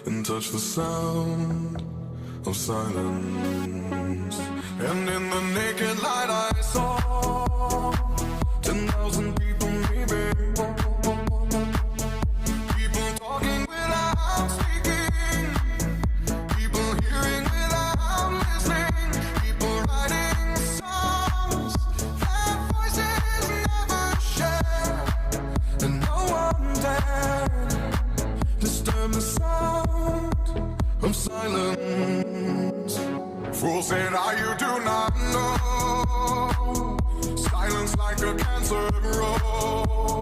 and touch the sound of silence. And in the naked light I saw 10,000 people maybe, people talking without speaking, people hearing without listening, people writing songs that voices never share, and no one dared disturb the sound of silence. Fool said, you do not know, silence like a cancer grows.